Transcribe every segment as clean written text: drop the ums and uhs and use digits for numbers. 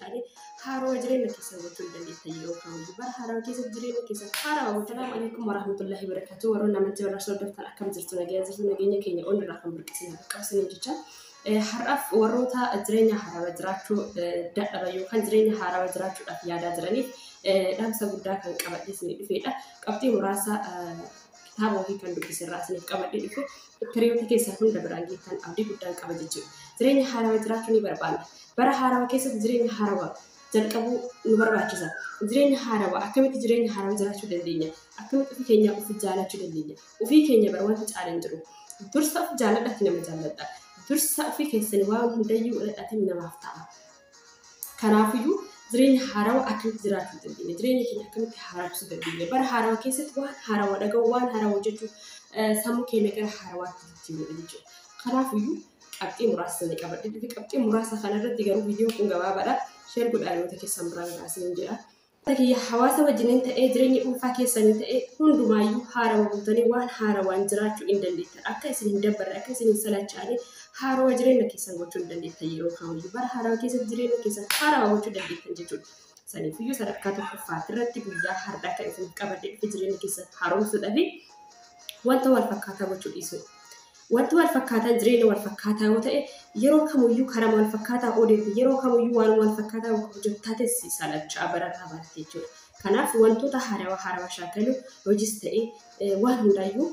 salachane haro jireenya keessa gochuu dandeettan yeroo kamuu bara haro keessa jireenya keessa haro assalamu alaykum wa rahmatullahi wa barakatuh warona amantii warra soodoftan akkam jirtu nageenya keenya on irraa kan burqisina qabsanii jecha har'aaf warroota jireenya harawa jiraachuu dadhaba yookaan jireenya harawa jiraachuudhaaf yaadaa jiraniif dhaamsa guddaa kan qabadheesni dhufeedha qabxii muraasa kitaaba ofii kan dubbisirraa isiniif qabadhee dhufe hiriyoota keessaa hunda biraan geettan abdii guddaan qaba jechuudha jireenya harawa jiraachuu ni barbaanna bara harawa keessatti jireenya harawa jalqabuu nu barbaachisa jireenya harawa akkamitti jireenya harawa jiraachuu dandeenya akkamitti ofii keenya ofii jaalachuu dandeenya ofii keenya bara wanta caalan jiru dursa of jaaladhaatti nama jaalladha dursa ofii keessanii waan hundayyuu dhadhatiin namaaf ta'a kanaafiyyuu jireenya harawa akkamitti jiraachuu dandeenya jireenya keenya akkamitti haraabsuu dandeenya bara harawa keessatti waan harawa dhaga'u waan harawa jechuun sammuu keenya gara harawaatti jijjiirudha jechuudha kanaafiyyuu qabxii muraasa ni qabadhe dhufi qabxii muraasa kanarratti garuu viidiyoo kun gabaabaadha sheer godhaa yoo keessan biraan gaasiin jedha takiyya hawaasa wajjiniin ta'ee jireenya dhuunfaa keessanii ta'ee hundumaayyuu harawa guutanii waan harawaan jiraachuu hin dandeettan akka isin hin dabbarre akka isin hin salachaane harawa jireenya keessan gochuu hin dandeettan yeroo kamiyyuu bara harawa keessatti jireenya keessan harawa gochuu dandeettan jechuudha saniifiyyuu sadarkaa tokkoffaatti irratti guyyaa har'aa kan isin qabadhe dhufi jireenya keessan haaromsuudhaaf wanta wal fakkaataa gochuu dhiisu wanti wal fakkaataa jireenya wal fakkaataa yoo ta'e yeroo kamiyyuu karaa wal fakkaataa odeetti yeroo kamiyyuu waan wal fakkaataa hojjettaate salachaa barataa baatee jechuudha kanaaf wantoota haarawaa shaakalu hojiis ta'e waan hundaayyuu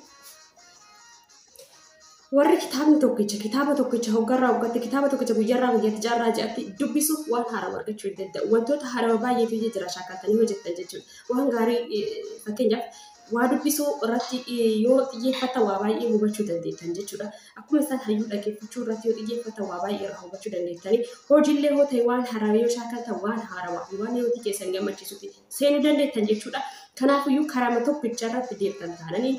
warri kitaaba tokkicha hoggarraa hoggatti kitaaba tokkicha guyyaarraa guyyaatti jaarraa jedhatti dubbisu waan haarawaa argachuu danda'u wantoota haarawaa baay'eetu jira shaakaltanii hojjettan jechuudha waan gaarii fakkeenyaaf waa dubbisuu irratti yoo xiyyeeffatan waa baay'ee hubachuu dandeettan jechuudha akkuma isaan hayyuu dhaggeeffachuu irratti yoo xiyyeeffatan waa baay'ee irraa hubachuu dandeettanii hojiillee yoo ta'e waan haarawaa yoo shaakaltan waan haarawaa waan yoo keessan gammachiisuufi seenuu dandeettan jechuudha kanaafiyyuu karaa tokkicha irratti deemtan taananii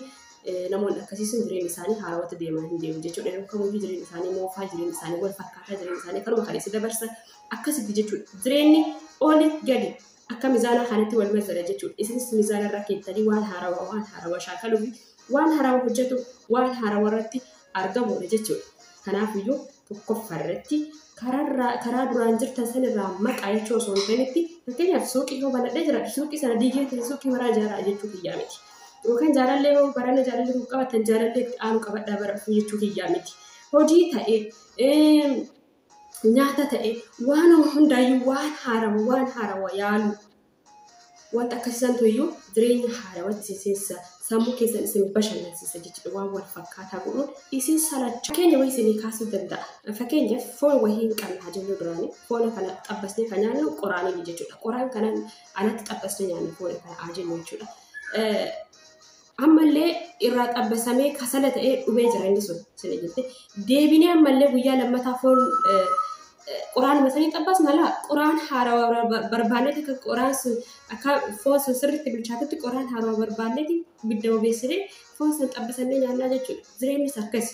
namoonni akkasiisun jireenya isaanii haarawatti deemaa hin deemu jechuudha yeroo kamiyyuu jireenya isaanii moofaa jireenya isaanii wal fakkaataa jireenya isaanii kanuma kan isin dabarsan akkasitti jechuudha jireenyi oli gadi akka mizaana kanatti wal mazara jechuudha isinis mizaana irra keettanii waan haarawaa shaakaluu fi waan haarawaa hojjetu waan haarawaa irratti argamudha jechuudha kanaafiyyuu tokkoffaa irratti karaa duraan jirtan sanirraa maqaa jechuu osoo hin ta'initti fakkeenyaaf suuqii yoo banadhee jira suuqii sana diigee ta'e suuqii maraa jaaraa jechuu kiyyaa miti yookaan jaalallee yoo baranna jaalallee kun qabatan jaalallee aanu qabadhaa baratu jechuu kiyyaa miti hojii ta'e nyaata ta'e waan hundaayyuu waan haarawaa yaalu wanta akkasiisantu iyyuu jireenya haarawatti seensa sammuu keessan isin bashannansiisa jechuudha waan wal fakkaataa godhuun isin salacha fakkeenya wayii isinii kaasuu danda'a fakkeenyaaf foon wayii hin qabne hajajuu duraanii foona kana xabbasnee kan nyaannu qoraanii jechuudha qoraan kanaan alatti xabbasnee nyaannu foona kana hajajnu jechuudha ammallee irraa xabbasamee kasala ta'ee dhumee jira inni sun sini jettee deebinee ammallee guyyaa lammataa foon qoraan masanii xabbas mala qoraan haarawaa barbaanneeti akka qoraan sun akka foon sun sirriitti bilchaatutti qoraan haarawaa barbaanneeti bidda obeessinee foon sun xabbasannee nyaannaa jechuudha jireenyis akkasi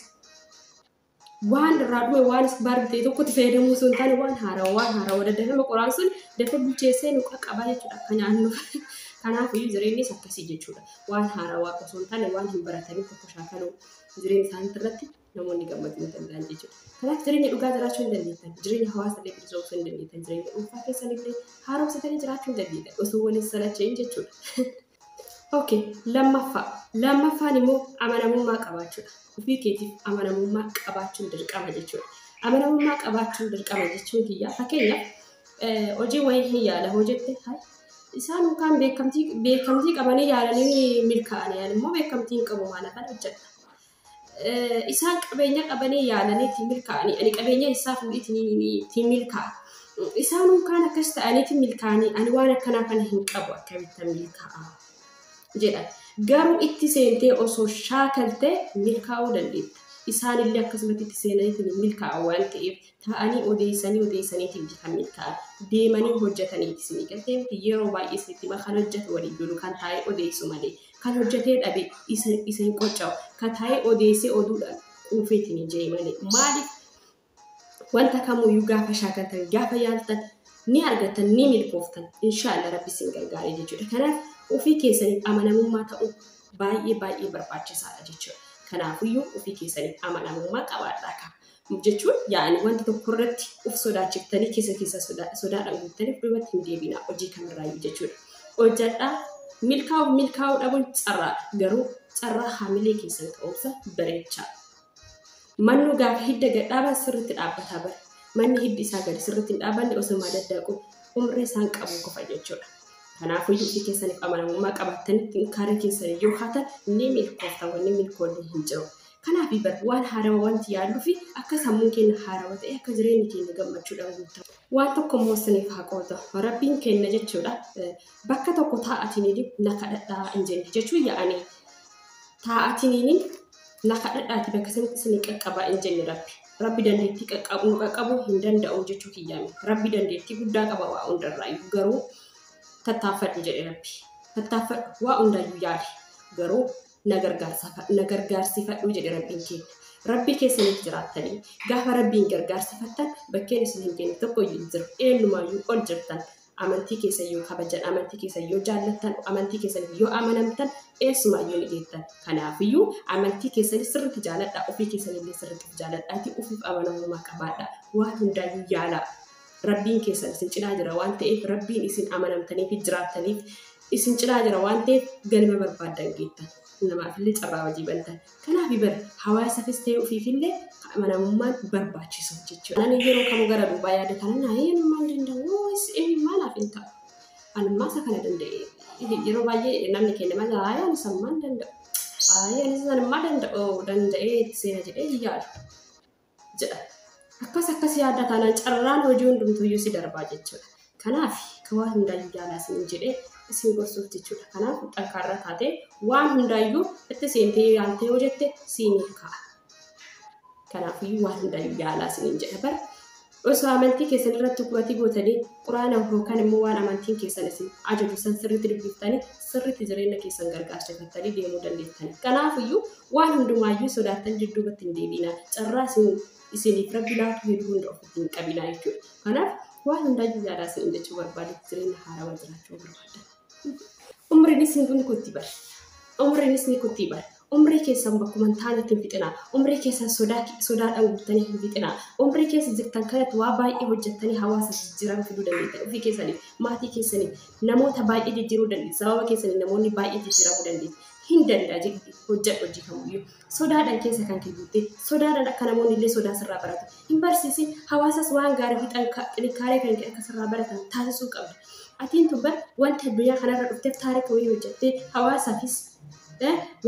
waan irraa dhume waan barbitee tokkotti fayyadamuu sun taane waan haarawaa daddafama qoraan sun dafee bilcheessee nu qaqqabaa jechuudha akka nyaannuuf kanaafiyyuu jireenyis akkasii jechuudha waan haarawaa osoo hin taane waan hin baratanii tokko shaakaluu jireenya isaanii irratti namoonni gammaduu danda'an jechuudha. Kanaaf jireenya dhugaa jiraachuu hin dandeettan jireenya hawaasa illee bilisoomsuu hin dandeettan jireenya dhuunfaa keessan illee haaromsitanii jiraachuu hin dandeettan osoo waliin salacha'in jechuudha. Okay lammaffaan immoo amanamummaa qabaachuudha. Ofii keetiif amanamummaa qabaachuun dirqama jechuudha. Amanamummaa qabaachuun dirqama jechuun kiyyaa fakkeenyaaf hojii wayii hin yaala hojjette isaan kan beekamtii qabanii yaalanii milkaa'anii immoo beekamtii hin qabu maana kan hojjetta. Isaan qabeenya qabanii yaalanii milkaa'anii ani qabeenya isaa fuudhiitiin milkaa'a. Isaan kan akkas ta'aniiti milkaa'anii ani waan akkanaa kana hin qabu akkamitti milkaa'a jedha. Garuu itti seentee osoo shaakaltee milkaa'uu dandeetta. Isaan illee akkasumatti itti seenaniitiin milkaa'a waan ta'eef ta'anii odeessaniitiin kan milkaa'an deemanii hojjetaniiti isin galtee yeroo baay'ee isinitti kan hojjetu walii jiru kan taa'ee odeessu malee kan hojjetee dhabe isin qocca'u kan taa'ee odeessee oduudhaan quufeetiin jee malee maaliif wanta kamuyyuu gaafa shaakaltan gaafa yaaltan ni argatan ni milkooftan inshaallah rabbi isin gargaaree jechuudha kanaaf ofii keessaniif amanamummaa ta'uu baay'ee barbaachisaadha jechuudha. Kanaafiyyuu ofii keessaniif amanamummaa qabaadhaa qaba. jechuun yaa'anii wanti tokko irratti of sodaachiftanii keessa sodaadhaan guuttanii duubatti hin deebinaa hojii kamirraayyuu jechuudha. Hojjedhaa milkaa'uu dhabuun carraa garuu carraa haamilee keessan ka'umsa bareechaa. Mannu gaafa hidda gad dhaaban sirriitti dhaabbataa bara. Manni hiddi isaa gadi sirriitti hin dhaabanne osoo daddaqu umrii isaan qabu qofa jechuudha. Kanaafuu hiddi keessaniif amanamummaa qabattanii kaarii keessanii yoo haatan ni milkooftan wanni milkoonni hin jiru. Kanaaf waan haarawaa wanti yaaduu fi akka sammuun keenya haarawaa ta'e akka jireenyi keenya gammachuudhaan guutamu. Waan tokko moosaniif haa qooda. Rabbiin keenya jechuudha. Bakka tokko taa'atiniin na kadhadhaa hin jenne jechuun yaa'anii taa'atiniin na kadhadhaati bakka sanatti isin qaqqabaa hin jenne rabbi. Rabbi dandeettii qaqqabuu hin danda'u jechuu kiyyaame. Rabbi dandeettii guddaa qaba waa hundarraayyuu garuu tattaaffadhu jedhe rabbi. Tattaaffadhu waa hundaayyuu yaade garuu na gargaarsifadhu jedhe rabbiin keenya. Rabbi keessaniif jiraattanii gaafa rabbiin gargaarsifattan bakkeen isin hin geenye tokko iyyuu jiru. Eenyumaayyuu ol jirtan amantii keessan yoo kabajan, amantii keessan yoo jaallattan, amantii keessan yoo amanamtan eessumayyuu ni geettan. Kanaafiyyuu amantii keessan sirriitti jaalladhaa, ofii keessanillee sirriitti jaalladhaatii ofiif amanamummaa qabaadhaa. Waan hundaayyuu yaalaa. Rabbiin keessan isin cinaa jira waan ta'eef rabbiin isin amanamtaniif jiraattaniif isin cinaa jira waan ta'eef galma barbaadan geettan. Namaafillee carraa hojii bantan. Kanaaf hawaasafis ta'ee ofiifillee amanamummaan barbaachisu jechuudha. Ani yeroo kamuu gara duubaa yaadatan eenyummaan danda'u eenyummaanaaf hin ta'u. Anummaa isa kana danda'e yeroo baay'ee namni keenya malee ani sammaan danda'u. Ani sanummaa danda'ee seena jedhee yaadu jedha. Akkas yaadda taanaan carraan hojii hundumtuuyyuu si darbaa jechuudha. Kanaaf waan hundaayyuu jaalaa isin jedhee isin gorsuuf jechuudha. Kanaaf xankaarra taatee waan hundaayyuu itti seentee yaaltee hojjette siiniif ka'a. Kanaafiyyuu waan hundaayyuu jaalaa isin jedha bara. Osoo amantii keessan irratti qubatii gootanii quraana yookaan immoo waan amantiin keessan isin ajaju san sirriitti dubbiftanii sirriitti jireenya keessan gargaarsifattanii deemuu dandeettani. Kanaafiyyuu waan hundumaayyuu sodaattan dudduubatti hin deebiinaa. Carraa isiniif rabbi laatu hedduu hunda ofitti hin qabinaa jechuudha. Kanaaf waan hundaayyuu jaalaa isin jechuu barbaadu jireenya haarawaa jiraachuu barbaadan. Umriinis ni kutti bara. Umriinis ni kutti bara. Umrii keessan bakkuma taanatti hin fixinaa. Umrii keessan sodaadhaan guuttanii hin fixinaa. Umrii keessa jirtan kanatti waa baay'ee hojjettanii hawaasa jijjiiran fiduu dandeettan. Ofii keessaniif, maatii keessaniif, namoota baay'ee jijjiiruu dandeettu. Sababa keessaniif namoonni baay'ee jijjiiramuu dandeettu. Hin danda'a jedhee hojjedhu hojii kamuyyuu. Sodaadhaan keessa kan kibbuutte, sodaadhaan akka namoonni illee sodaa sirraa baratu. Hin barsiisin hawaasas waan gaarii fi xinkaaree kan akka sirraa baratan taasisuu qabda. Atiin tubbar wanta addunyaa kanarra dhufteef taarika wayii hojjettee hawaasaafis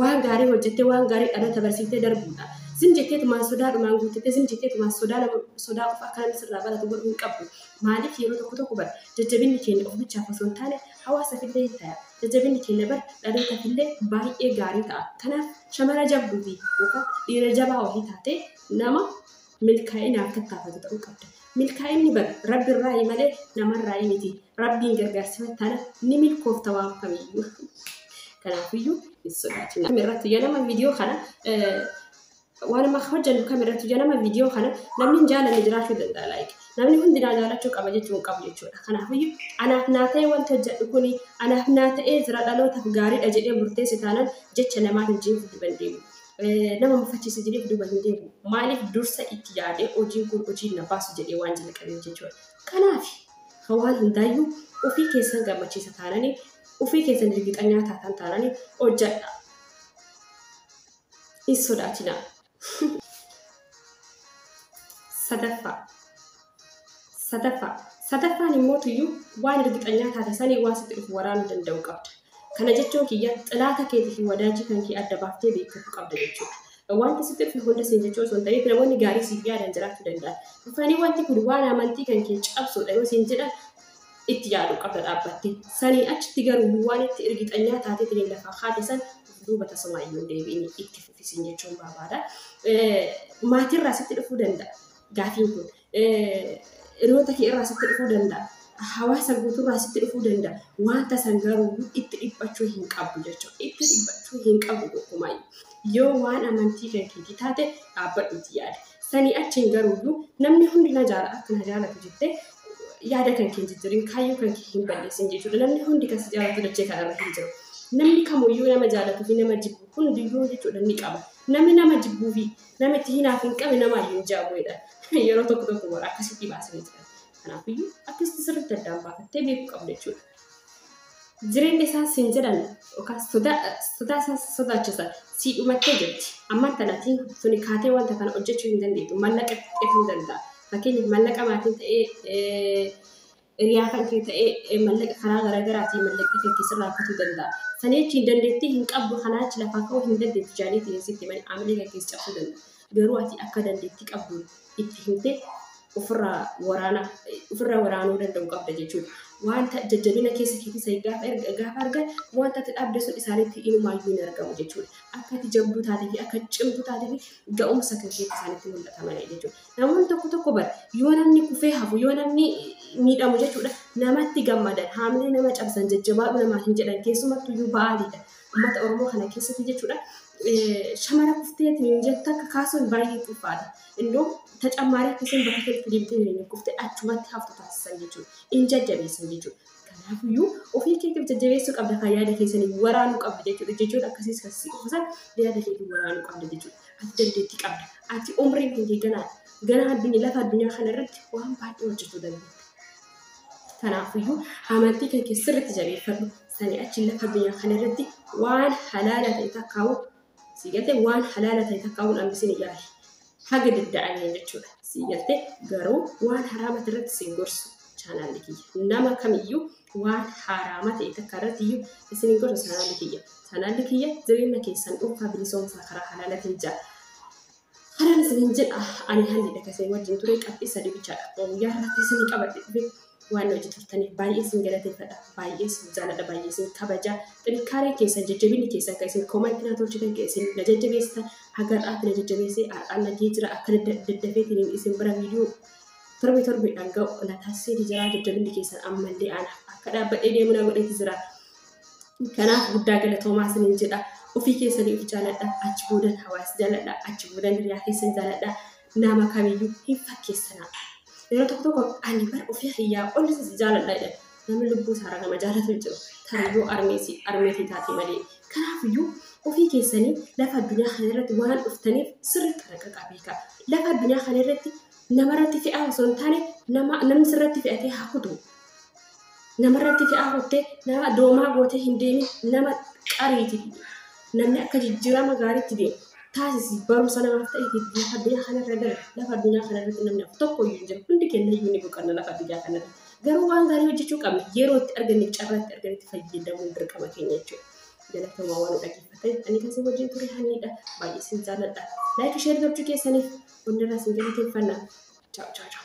waan gaarii hojjettee waan gaarii dhaloota barsiiftee darbuudha. Sin jetteetumaan sodaadhumaan guuttattee sin jetteetumaan sodaa qofa akka namni sirraa baratu godhuu hin qabdu. Maaliif yeroo tokko bara jajjabinni keenya of bichaaf osoo hin taane hawaasaafillee hin ta'a. Jajjabinni keenya bara dhalootaafillee baay'ee gaarii ta'a. Kanaaf shamara jabduu fi yookaan dhiira jabaa wayii taatee nama milkaa'inaaf tattaafatu ta'uu qabda. Milkaa'inni bara rabbi irraa malee namarraa miti. Rabbiin gargaarsifattaana ni milkoofta waan kamiyyuu. Kanaafiyyuu hin sodaatina. Kamirratti jedhama viidiyoo kana waan amma hojjennu kamirratti jedhama viidiyoo kana namni jaalanne jiraachuu danda'a laayik. Namni hundinaa jaalachuu qaba jechuun hin qabu jechuudha. Kanaafiyyuu anaaf naa ta'ee wanta hojjedhu kuni anaaf naa ta'ee jira dhalootaaf gaariidha jedhee murteesse taanaan jecha namaa hin jiru duban deemu. Nama mufachiisa jedhee duban hin deemu. Maaliif dursa itti yaadee hojiin kun hojii na baasu jedhee waan jalqabee jechuudha. Kanaaf waan hundaayyuu ofii keessan gammachiisa taananii ofii keessan dirqixanyaa taatan taananii hojjedha. Hin sodaatinaa. Sadaffaan immoo tuyyuu waan dirqixanyaa taate sanii waan sitti dhufu waraanuu danda'u qabda. Kana jechuun kiyya xilaata keetii fi wadaajii kan kee adda baaftee beekachuu qabda jechuudha. Wanti sitti dhufu hunda siin jechuu osoo hin ta'in namoonni gaarii siif yaadan jiraachuu danda'a. Dhufanii wanti kun waan amantii kan kee cabsuudha yoo siin jedhan itti yaadu qabda dhaabbattee. Sanii achitti garuu waan itti dirqixanyaa taateetiin lafaa haati san duuba tasumaayyuu deebiin itti fufisin jechuun barbaada. Maatirraa sitti dhufuu danda'a gaafiin kun. Hiriyoota kee irraa sitti dhufuu danda'a. Hawaasa guutuurraa sitti dhufuu danda'a. Wanta san garuu itti dhiphachuu hin qabdu jechuudha. Itti dhiphachuu hin qabdu tokkumaayyuu. Yoo waan amantii kan keetii taate dhaabbadhuuti yaada. Sanii achiin garuu namni hundi na jaala akka na jaalatu jettee yaada kan kee jijjiirin kaayyoo kan kee hin balleessin jechuudha. Namni hundi kan si jaalatu dachee kanarra hin jiru. Namni kamuyyuu nama jaalatuu fi nama jibbu hundiyyuu jechuudha ni qaba. namni nama jibbuu fi nama itti hinaaf hin qabe nama iyyuu hin jaamuudha. Yeroo tokko warra akkasitti baasanii jiran. Kanaafiyyuu akkasitti sirriitti addaan baafattee beekuu qabda jechuudha. Jireenya isaa siin jedhan yookaan sodaa isaa sodaachisa sii dhumattee jirti. Amma tanaatiin tuni kaatee wanta kana hojjechuu hin dandeettu. Mallaqa xiqqeessuu danda'a. Fakkeenyaaf mallaqa maatiin ta'ee hiriyaa kan kee ta'ee mallaqa karaa garaagaraatiin mallaqni kan keessarraa kutuu danda'a. Sanii achi hin dandeettii hin qabdu kanaa achi lafaa ka'uu hin dandeettu jaanii ta'eessitti malee amalee kan keessa cabsuu danda'a. Garuu ati akka dandeettii qabdu itti himtee ofirraa waraanuu danda'u qabda jechuudha. Wanta jajjabina keessa keessa gaafa argan wanta ati dhaabde sun isaaniitti inumaayyuu hin argamu jechuudha. Akka ati jabduu taatee fi akka cimtuu taatee fi ga'umsa kan keessa isaaniitti mul'ata malee jechuudha. Namoonni tokko bara yoo namni kufee hafu yoo namni miidhamu jechuudha namatti gammadan haamilee nama cabsan jajjabaa namaa hin jedhan keessumattuu iyyuu ba'aadha. Uummata Oromoo kana keessatti jechuudha. Shamara kufteetiin jettu akka kaasuun baay'ee ulfaata. Indoo tacammaaree akkasiin bakka tokkotti deemtee kuftee achumatti haftu taasisan jechuudha. In jajjabeessan jechuudha. Kanaafiyyuu ofii keetiif jajjabeessuu qabda kan yaada keessanii waraanuu qabda jechuudha. Jechuudha akkasiis kan si dhufusan yaada keetii waraanuu qabda jechuudha. Ati dandeettii qabda. Ati umriin keetii ganaa lafa addunyaa kana irratti waan baay'ee hojjechuu dandeetta. Kanaafiyyuu amantii kan keessa sirriitti jabeeffadhu. Sanii achi lafa addunyaa kana irratti waan halaala ta'e takkaa'u siigalte waan halaala ta'e takkaa'uun hambisini yaali. Haga dadda'anii jechuudha. Siigalte garuu waan haraama irratti siin gorsu chaanaalli kiyya. Nama kamiyyuu waan haraama ta'e takka irratti iyyuu isin gorsu chaanaalli kiyya. Chaanaalli kiyya jireenya keessan dhuunfaa bilisoomsaa karaa halaalaatiin jira. Karaan isin jedha ani haalli dhagasee wajjin ture qabxii sadii bichaadha. Guyyaa irratti isin qabadhe dhufe waan hojii turtaniif baay'ee isin galateeffadha. Baay'ee isin jaalladha. Baay'ee isin kabaja. Xinkaaree keessan jajjabinni keessan kan isin koomantii na tolchitan kan isin na jajjabeessitan hagar'aatti na jajjabeessee har'aan nagee jira akka daddafeetiin isin bira viidiyoo torbeedhaan ga'u na taasisee jira jajjabinni keessan ammallee ana akka dhaabbadhee deemu na godheeti jira. Kanaaf guddaa galatoomaa isiniin jedha. Ofii keessanii of jaalladha. Achi boodan hawaasa jaalladha. Achi boodan hiriyaa keessan jaalladha. Nama kamiyyuu hin fakkeessanaa. Yeroo tokko ani bara ofii hiyyaa qolli jaalladha jedha. Namni lubbuu isaa nama jaallatu jiru. Tariyyoo armeetii taate malee. Kanaafiyyuu ofii keessanii lafa addunyaa kana irratti waan dhuftaniif sirriitti raqa beekaa. Lafa addunyaa kana irratti namarratti fe'aa osoo hin taane namni sirratti fe'atee haa kutu. Namarratti fe'aa kuttee nama doomaa gootee hin deemin nama qariiti. Namni akka jijjiirama gaariitti deemu. Taasisi barumsa namaaf ta'eef lafa addunyaa kana irra gara lafa addunyaa kana irratti namni tokko iyyuu hin jiru. Hundi keenya iyyuu ni boqonna lafa addunyaa kana irratti. Garuu waan gaarii hojjechuu qabna. Yeroo itti arganne carraatti arganitti fayyadamuun dirqama keenya jechuudha. Galatoomaa waan dhaggeeffataniif ani kasii wajjin ture haniidha. Baay'ee isin jaalladha. Laayik sheer gochuu keessaniif hundarraa isin galateeffannaa. Ciao ciao ciao.